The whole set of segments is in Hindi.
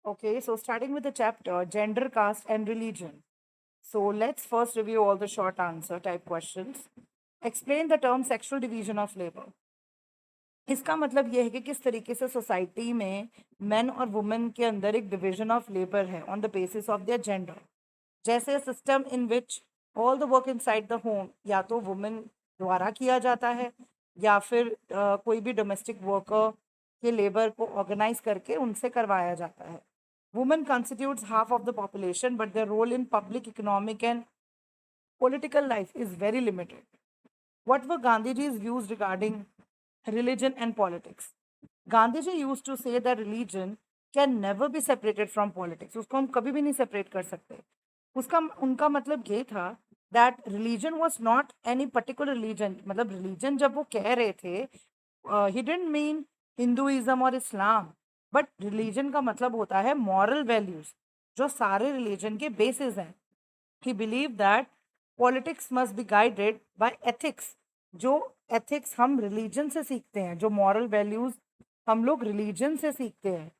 Okay, so starting with the chapter gender, caste, and religion. So let's first review all the short answer type questions. Explain the term sexual division of labor. इसका मतलब ये है कि किस तरीके से सोसाइटी में मेन और वुमेन के अंदर एक डिवीजन ऑफ लेबर है on the basis of their gender. जैसे system in which all the work inside the home या तो वुमेन द्वारा किया जाता है या फिर कोई भी डोमेस्टिक वर्कर के लेबर को ऑर्गेनाइज करके उनसे करवाया जाता है. Women constitutes half of the population, but their role in public, economic, and political life is very limited. What were Gandhiji's views regarding religion and politics? Gandhiji used to say that religion can never be separated from politics. उसको हम कभी भी नहीं separate कर सकते. उसका उनका मतलब ये था that religion was not any particular religion. मतलब religion जब वो कह रहे थे, he didn't mean Hinduism और Islam, बट रिलीजन का मतलब होता है मॉरल वैल्यूज जो सारे रिलीजन के बेसिस हैं. ही believe that politics must be guided by ethics. जो एथिक्स हम रिलीजन से सीखते हैं, जो मॉरल वैल्यूज हम लोग रिलीजन से सीखते हैं,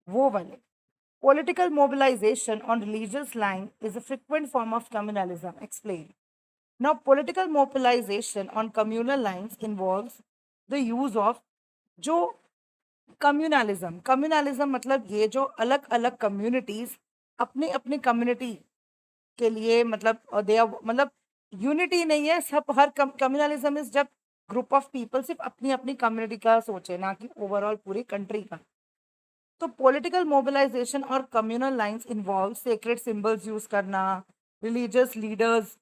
वो वाले. Political mobilization on religious line is a frequent form of communalism. Explain. Now, political mobilization on communal lines involves the use of जो कम्युनलिज्म मतलब ये जो अलग अलग कम्युनिटीज अपनी अपनी कम्युनिटी के लिए मतलब दे मतलब यूनिटी नहीं है सब. हर कम्युनलिज्म इज जब ग्रुप ऑफ पीपल सिर्फ अपनी अपनी कम्युनिटी का सोचे, ना कि ओवरऑल पूरी कंट्री का. तो पॉलिटिकल मोबिलाइजेशन और communal lines involve sacred symbols use करना, रिलीजियस लीडर्स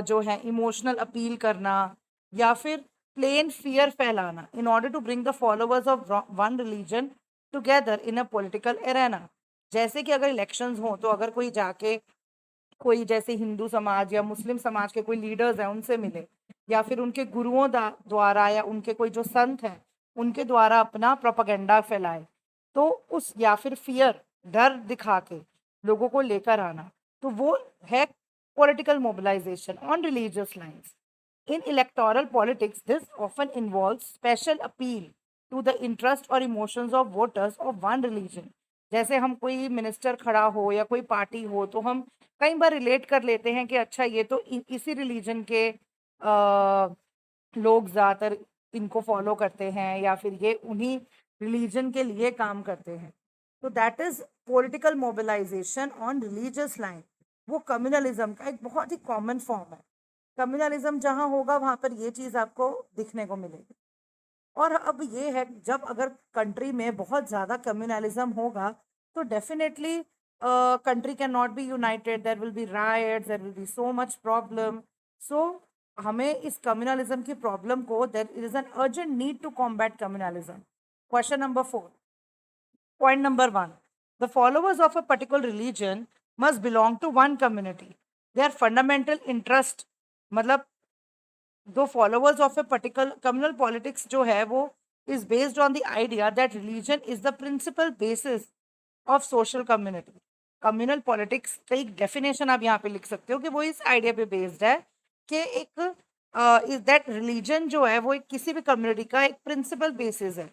जो है इमोशनल अपील करना, या फिर प्लेन फियर फैलाना in order to bring the followers of one religion together in a political arena. जैसे कि अगर इलेक्शंस हो तो अगर कोई जाके कोई जैसे हिंदू समाज या मुस्लिम समाज के कोई लीडर्स हैं उनसे मिले, या फिर उनके गुरुओं द्वारा या उनके कोई जो संत हैं उनके द्वारा अपना प्रोपागेंडा फैलाए, तो उस या फिर फियर डर दिखा के लोगों को लेकर आना, तो वो है political mobilization on religious lines. In electoral politics, this often involves special appeal to the interest or emotions of voters of one religion. जैसे हम कोई मिनिस्टर खड़ा हो या कोई पार्टी हो तो हम कई बार रिलेट कर लेते हैं कि अच्छा ये तो इसी रिलीजन के लोग ज़्यादातर इनको फॉलो करते हैं या फिर ये उन्हीं रिलीजन के लिए काम करते हैं. तो that is political mobilisation on religious line. वो कम्युनलिज्म का एक बहुत ही कॉमन फॉर्म है. कम्युनलिज्म जहाँ होगा वहाँ पर ये चीज़ आपको दिखने को मिलेगी. और अब ये है जब अगर कंट्री में बहुत ज़्यादा कम्युनलिज्म होगा तो definitely country can not be united. There will be riots, there will be so much problem. So हमें इस कम्युनलिज्म की प्रॉब्लम को, there is an urgent need to combat communalism. Question number 4. Point number 1. The followers of a particular religion must belong to one community. Their fundamental interest मतलब the followers of a particular communal politics जो है वो is based on the idea that religion is the principal basis of social community. Communal politics का एक definition आप यहाँ पे लिख सकते हो कि वो इस idea पे based है कि एक is that religion जो है वो एक किसी भी community का एक principal basis है.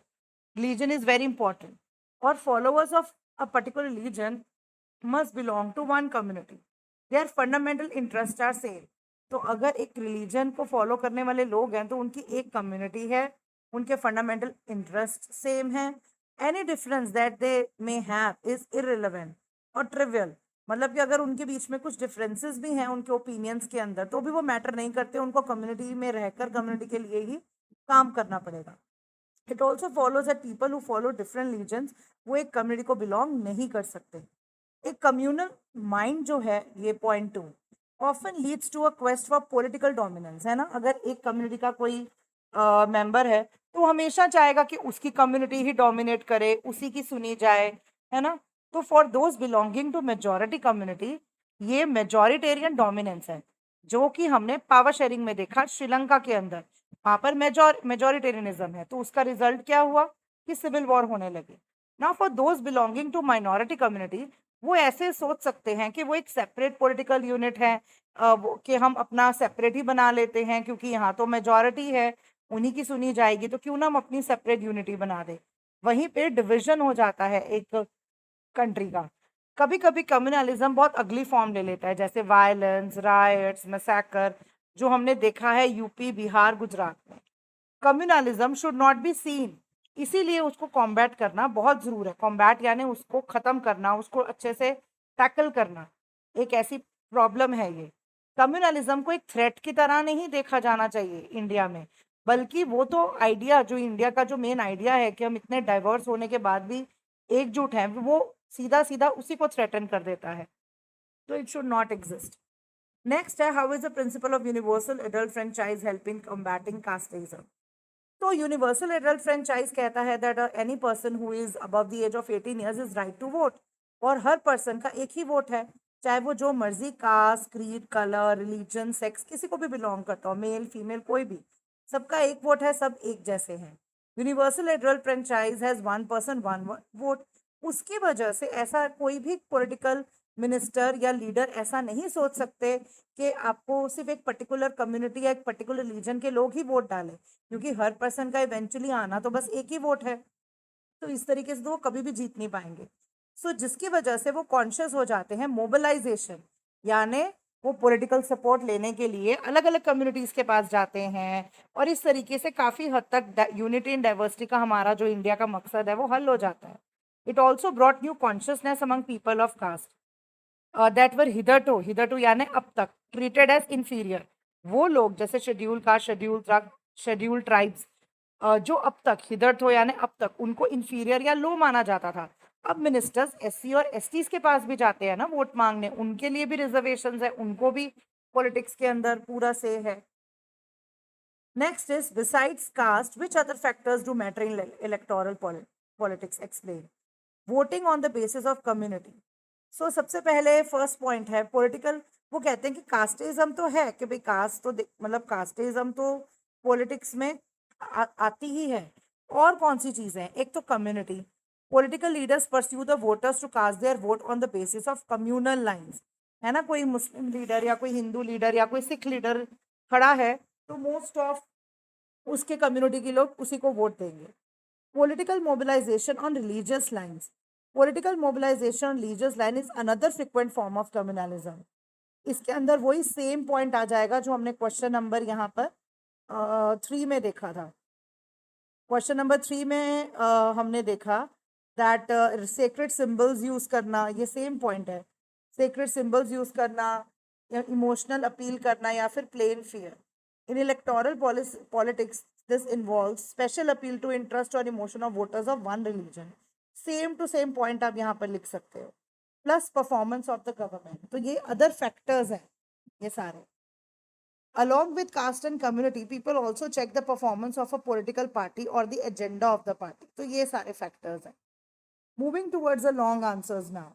Religion is very important. Or followers of a particular religion must belong to one community. Their fundamental interests are same. तो अगर एक रिलीजन को फॉलो करने वाले लोग हैं तो उनकी एक कम्युनिटी है, उनके फंडामेंटल इंटरेस्ट सेम है. Any difference that they may have is irrelevant और ट्रिवियल. मतलब कि अगर उनके बीच में कुछ डिफरेंसेस भी हैं उनके ओपिनियंस के अंदर तो भी वो मैटर नहीं करते, उनको कम्युनिटी में रहकर कम्युनिटी के लिए ही काम करना पड़ेगा. It also follows that people who follow different religions वो एक कम्युनिटी को बिलोंग नहीं कर सकते. एक कम्युनल माइंड जो है, ये point 2, often leads to a quest for political dominance. है ना, अगर एक कम्युनिटी का कोई मेंबर है तो हमेशा चाहेगा कि उसकी कम्युनिटी ही डोमिनेट करे, उसी की सुनी जाए. है ना, तो for those belonging to majority community ये मेजॉरिटेरियन डोमिनेंस है जो कि हमने पावर शेयरिंग में देखा श्रीलंका के अंदर. वहां पर मेजॉरिटेरियनिज्म है तो उसका रिजल्ट क्या हुआ कि सिविल वॉर होने लगी. Now for those belonging to minority community वो ऐसे सोच सकते हैं कि वो एक सेपरेट पॉलिटिकल यूनिट है, कि हम अपना सेपरेट ही बना लेते हैं क्योंकि यहाँ तो मेजॉरिटी है, उन्हीं की सुनी जाएगी, तो क्यों ना हम अपनी सेपरेट यूनिटी बना दे. वहीं पे डिविजन हो जाता है, एक कंट्री का। कभी कभी कम्युनलिज्म बहुत अगली फॉर्म ले लेता है, जैसे वायलेंस, रायट्स, मैसेकर, जो हमने देखा है यूपी, बिहार, गुजरात में। Communalism should not be seen, इसीलिए उसको कॉम्बैट करना बहुत जरूर है। कॉम्बैट यानी उसको खत्म करना, उसको अच्छे से टैकल करना। एक ऐसी प्रॉब्लम है ये। कम्युनलिज्म को एक थ्रेट की तरह नहीं देखा जाना चाहिए इंडिया में, बल्कि वो तो आइडिया जो इंडिया का जो मेन आइडिया है कि हम इतने डाइवर्स होने के बाद भी एकजुट हैं, वो सीधा सीधा उसी को थ्रेटन कर देता है। तो it should not exist. Next है, how is the principle of universal adult franchise helping combating casteism. तो यूनिवर्सल एडल्ट फ्रेंचाइज कहता है that any person who is above the age of 18 years is right to vote. और हर पर्सन का एक ही वोट है, चाहे वो जो मर्जी caste, creed, colour, religion, sex किसी को भी बिलोंग करता हो, मेल फीमेल कोई भी, सबका एक वोट है, सब एक जैसे हैं। Universal adult franchise has one person one vote. उसकी वजह से ऐसा कोई भी पॉलिटिकल मिनिस्टर या लीडर ऐसा नहीं सोच सकते कि आपको सिर्फ एक पर्टिकुलर कम्युनिटी या एक पर्टिकुलर रिलीजन के लोग ही वोट डालें, क्योंकि हर पर्सन का इवेंचुअली आना तो बस एक ही वोट है। तो इस तरीके से तो वो कभी भी जीत नहीं पाएंगे। सो जिसकी वजह से वो कॉन्शियस हो जाते हैं, मोबिलाइजेशन, यानी वो पॉलिटिकल सपोर्ट लेने के लिए अलग अलग कम्युनिटीज के पास जाते हैं। और इस तरीके से काफी हद तक यूनिटी इन डाइवर्सिटी का हमारा जो इंडिया का मकसद है वो हल हो जाता है। It also brought new consciousness among people of caste that were hitherto यानी अब तक ट्रीटेड एज इंफीरियर। वो लोग जैसे शेड्यूल कास्ट, शेड्यूल ट्राइब्स, जो अब तक हिदरटू यानी अब तक उनको इंफीरियर या लो माना जाता था, अब मिनिस्टर्स एससी और एसटीज के पास भी जाते हैं ना वोट मांगने, उनके लिए भी रिजर्वेशन है, उनको भी पॉलिटिक्स के अंदर पूरा से है। Next is besides caste which other factors do matter in electoral politics, explain. Voting on the basis of community. So सबसे पहले फर्स्ट पॉइंट है पॉलिटिकल। वो कहते हैं कि कास्टिज्म तो है कि भाई कास्ट तो मतलब कास्टिज्म तो पॉलिटिक्स में आती ही है। और कौन सी चीजें हैं? एक तो community. Political leaders pursue the voters to cast their vote on the basis of communal lines. है ना, कोई मुस्लिम लीडर या कोई हिंदू लीडर या कोई सिख लीडर खड़ा है, तो मोस्ट ऑफ उसके कम्युनिटी के लोग उसी को वोट देंगे। Political mobilization on religious lines. Political mobilization on religious line is another frequent form of communalism. इसके अंदर वही सेम पॉइंट आ जाएगा जो हमने क्वेश्चन नंबर यहाँ पर 3 में देखा था। क्वेश्चन नंबर 3 में हमने देखा दैट सेक्रेड सिंबल्स यूज करना, ये सेम पॉइंट है। सेक्रेड सिंबल्स यूज करना या इमोशनल अपील करना या फिर plain fear. In electoral politics this involves special appeal to interest और emotion of voters of one religion. Same to same point आप यहाँ पर लिख सकते हो। Plus performance of the government, तो ये अदर फैक्टर्स हैं ये सारे। Along with caste and community, people also check the performance of a political party or the agenda of the party. तो ये सारे factors हैं. Moving towards the long answers now.